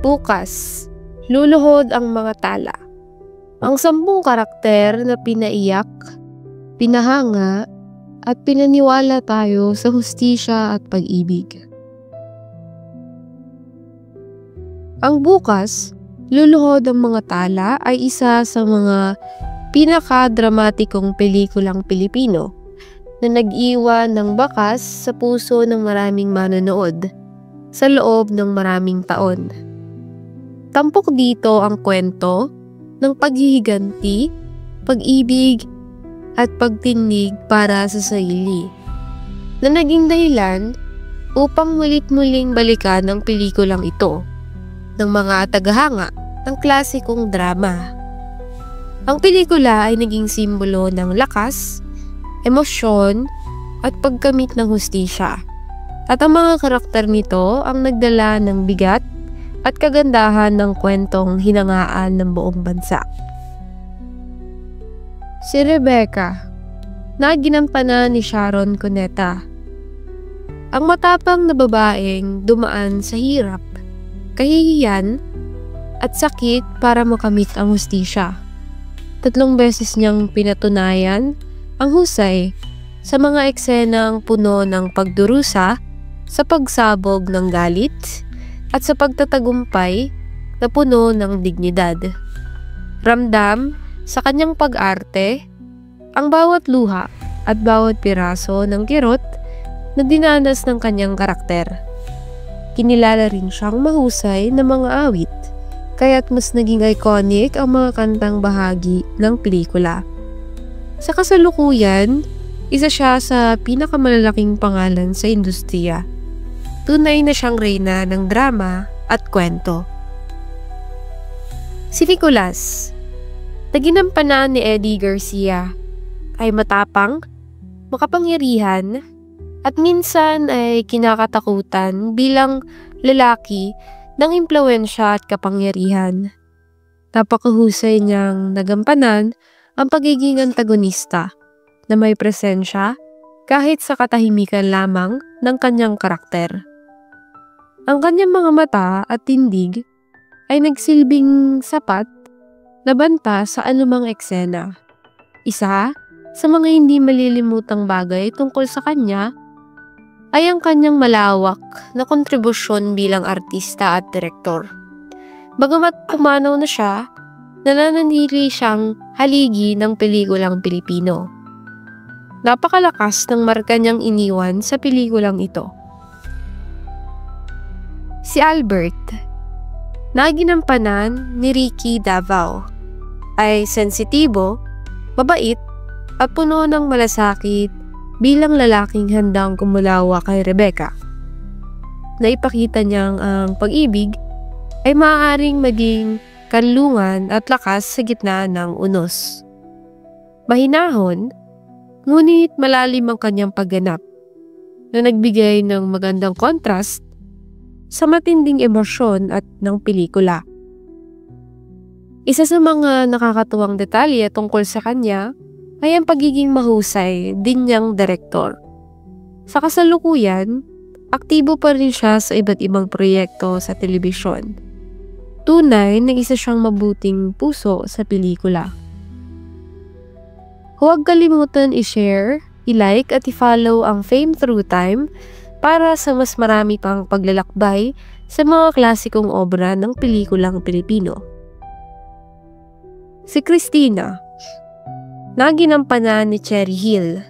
Bukas, luluhod ang mga tala. Ang 10 karakter na pinaiyak, pinahanga, at pinaniwala tayo sa hustisya at pag-ibig. Ang bukas, luluhod ang mga tala ay isa sa mga pinaka-dramatikong pelikulang Pilipino na nag-iwan ng bakas sa puso ng maraming manonood sa loob ng maraming taon. Tampok dito ang kwento ng paghihiganti, pag-ibig, at pagtindig para sa sarili na naging dahilan upang mulit-muling balikan ang pelikulang ito ng mga tagahanga ng klasikong drama. Ang pelikula ay naging simbolo ng lakas, emosyon, at pagkamit ng hustisya. At ang mga karakter nito ang nagdala ng bigat at kagandahan ng kwentong hinangaan ng buong bansa. Si Rebecca, na ginampanan ni Sharon Cuneta. Ang matapang na babaeng dumaan sa hirap, kahihiyan, at sakit para makamit ang hustisya. 3 beses niyang pinatunayan ang husay sa mga eksenang puno ng pagdurusa, sa pagsabog ng galit, at sa pagtatagumpay na puno ng dignidad. Ramdam sa kanyang pag-arte ang bawat luha at bawat piraso ng kirot na dinanas ng kanyang karakter. Kinilala rin siyang mahusay na mga awit, kaya't mas naging iconic ang mga kantang bahagi ng pelikula. Sa kasalukuyan, isa siya sa pinakamalalaking pangalan sa industriya. Tunay na siyang reyna ng drama at kwento. Si Nicolas, na ginampanan ni Eddie Garcia, ay matapang, makapangyarihan, at minsan ay kinakatakutan bilang lalaki ng impluwensya at kapangyarihan. Napakahusay niyang nagampanan ang pagiging antagonista na may presensya kahit sa katahimikan lamang ng kanyang karakter. Ang kanyang mga mata at tindig ay nagsilbing sapat na banta sa anumang eksena. Isa sa mga hindi malilimutang bagay tungkol sa kanya ay ang kanyang malawak na kontribusyon bilang artista at direktor. Bagamat pumanaw na siya, nananatili siyang haligi ng pelikulang Pilipino. Napakalakas ng marka niyang iniwan sa pelikulang ito. Si Albert, na ginampanan ni Ricky Davao, ay sensitibo, mabait, at puno ng malasakit bilang lalaking handang kumulawa kay Rebecca. Naipakita niyang ang pag-ibig ay maaaring maging kanlungan at lakas sa gitna ng unos. Mahinahon, ngunit malalim ang kanyang pagganap na nagbigay ng magandang kontrast sa matinding emosyon at ng pelikula. Isa sa mga nakakatuwang detalye tungkol sa kanya ay ang pagiging mahusay din niyang direktor. Sa kasalukuyan, aktibo pa rin siya sa iba't ibang proyekto sa telebisyon. Tunay na isa siyang mabuting puso sa pelikula. Huwag kalimutan i-share, i-like at i-follow ang Fame Through Time para sa mas marami pang paglalakbay sa mga klasikong obra ng pelikulang Pilipino. Si Christina, na ginampanan ni Cherry Hill,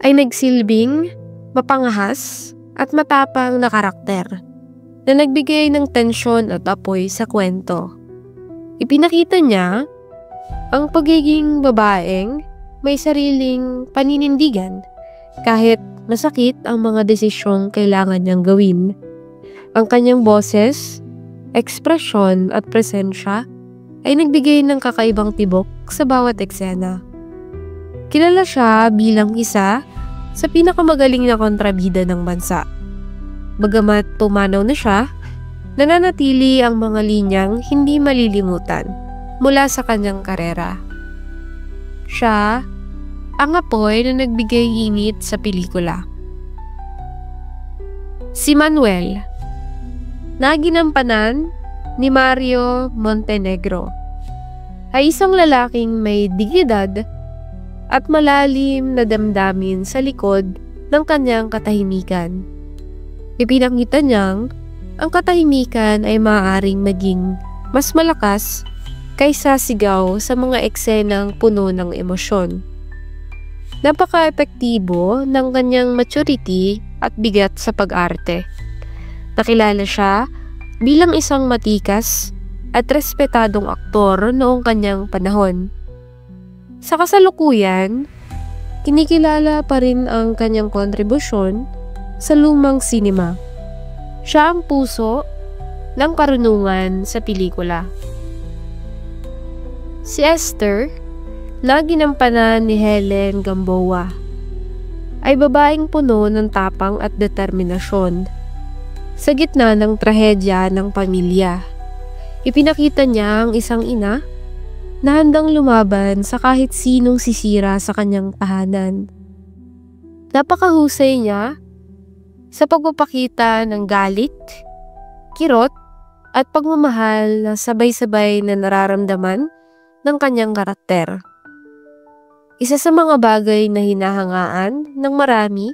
ay nagsilbing mapangahas at matapang na karakter na nagbigay ng tensyon at apoy sa kwento. Ipinakita niya ang pagiging babaeng may sariling paninindigan kahit masakit ang mga desisyong kailangan niyang gawin. Ang kanyang boses, ekspresyon at presensya ay nagbigay ng kakaibang tibok sa bawat eksena. Kilala siya bilang isa sa pinakamagaling na kontrabida ng bansa. Bagamat pumanaw na siya, nananatili ang mga linyang hindi malilimutan mula sa kanyang karera. Siya ang apoy na nagbigay init sa pelikula. Si Manuel, na ginampanan ni Mario Montenegro ay isang lalaking may dignidad at malalim na damdamin sa likod ng kanyang katahimikan. Ipinakita niyang ang katahimikan ay maaaring maging mas malakas kaysa sigaw sa mga eksenang puno ng emosyon. Napaka-epektibo ng kanyang maturity at bigat sa pag-arte. Nakilala siya bilang isang matikas at respetadong aktor noong kanyang panahon. Sa kasalukuyan, kinikilala pa rin ang kanyang kontribusyon sa lumang sinema. Siya ang puso ng karunungan sa pelikula. Si Esther, na ginampanan ni Helen Gamboa, ay babaeng puno ng tapang at determinasyon. Sa gitna ng trahedya ng pamilya, ipinakita niya ang isang ina na handang lumaban sa kahit sinong sisira sa kanyang tahanan. Napakahusay niya sa pagpapakita ng galit, kirot, at pagmamahal na sabay-sabay na nararamdaman ng kanyang karakter. Isa sa mga bagay na hinahangaan ng marami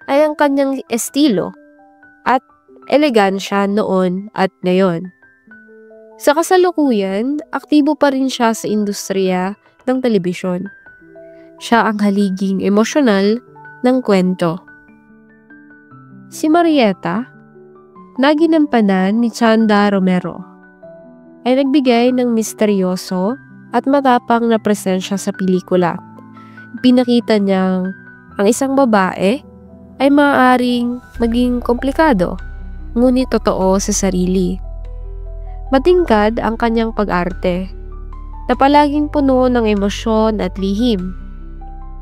ay ang kanyang estilo at elegansya noon at ngayon. Sa kasalukuyan, aktibo pa rin siya sa industriya ng telebisyon. Siya ang haliging emosyonal ng kwento. Si Marieta, na ginampanan ni Chanda Romero, ay nagbigay ng misteryoso at matapang na presensya sa pelikula. Pinakita niyang ang isang babae ay maaaring maging komplikado, ngunit totoo sa sarili. Matingkad ang kanyang pag-arte, na palaging puno ng emosyon at lihim.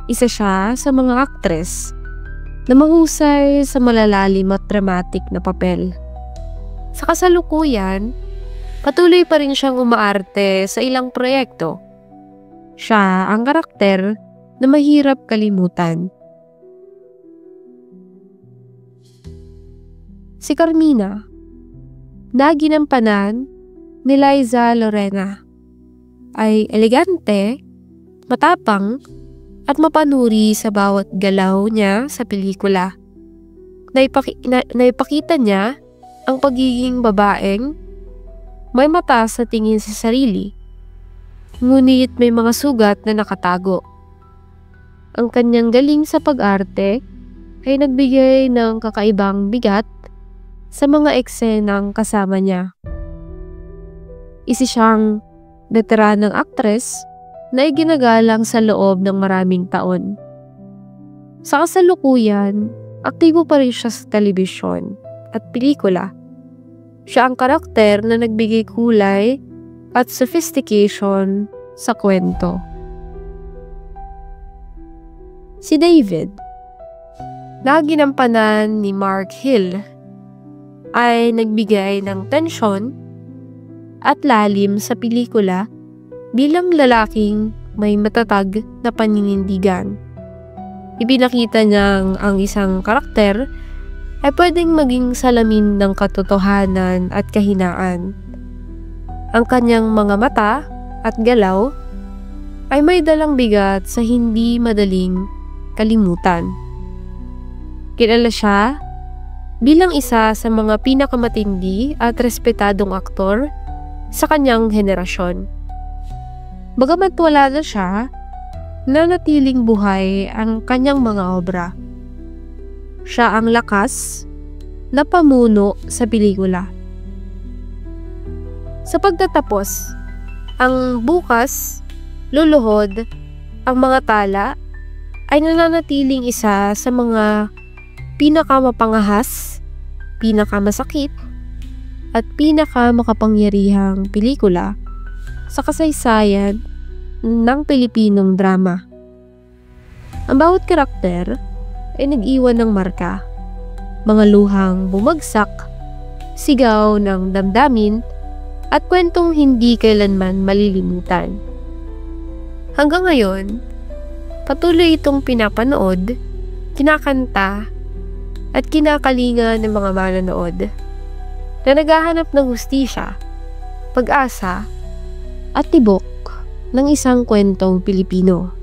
Isa siya sa mga aktres na mahusay sa malalalim at dramatic na papel. Sa kasalukuyan, patuloy pa rin siyang umaarte sa ilang proyekto. Siya ang karakter na mahirap kalimutan. Si Carmina, na ginampanan ni Liza Lorena, ay elegante, matapang, at mapanuri sa bawat galaw niya sa pelikula. Naipakita niya ang pagiging babaeng may mata sa tingin sa sarili, ngunit may mga sugat na nakatago. Ang kanyang galing sa pag-arte ay nagbigay ng kakaibang bigat sa mga eksenang kasama niya. Isa siyang veteranang aktres na iginagalang sa loob ng maraming taon. Sa kasalukuyan, aktibo pa rin siya sa telebisyon at pelikula. Siya ang karakter na nagbigay kulay at sophistication sa kwento. Si David, na ginampanan ni Mark Hill, ay nagbigay ng tensyon at lalim sa pelikula bilang lalaking may matatag na paninindigan. Ipinakita niyang ang isang karakter ay pwedeng maging salamin ng katotohanan at kahinaan. Ang kanyang mga mata at galaw ay may dalang bigat sa hindi madaling kalimutan. Kilala siya bilang isa sa mga pinakamatindi at respetadong aktor sa kanyang henerasyon. Bagamat wala na siya, nanatiling buhay ang kanyang mga obra. Siya ang lakas na pamuno sa pelikula. Sa pagtatapos, ang bukas, luluhod, ang mga tala ay nananatiling isa sa mga pinakamapangahas, pinakamasakit, at pinakamakapangyarihang pelikula sa kasaysayan ng Pilipinong drama. Ang bawat karakter ay nag-iwan ng marka, mga luhang bumagsak, sigaw ng damdamin, at kwentong hindi kailanman malilimutan. Hanggang ngayon, patuloy itong pinapanood, kinakanta, at kinakalinga ng mga manonood. na naghahanap ng hustisya, pag-asa, at tibok ng isang kwentong Pilipino.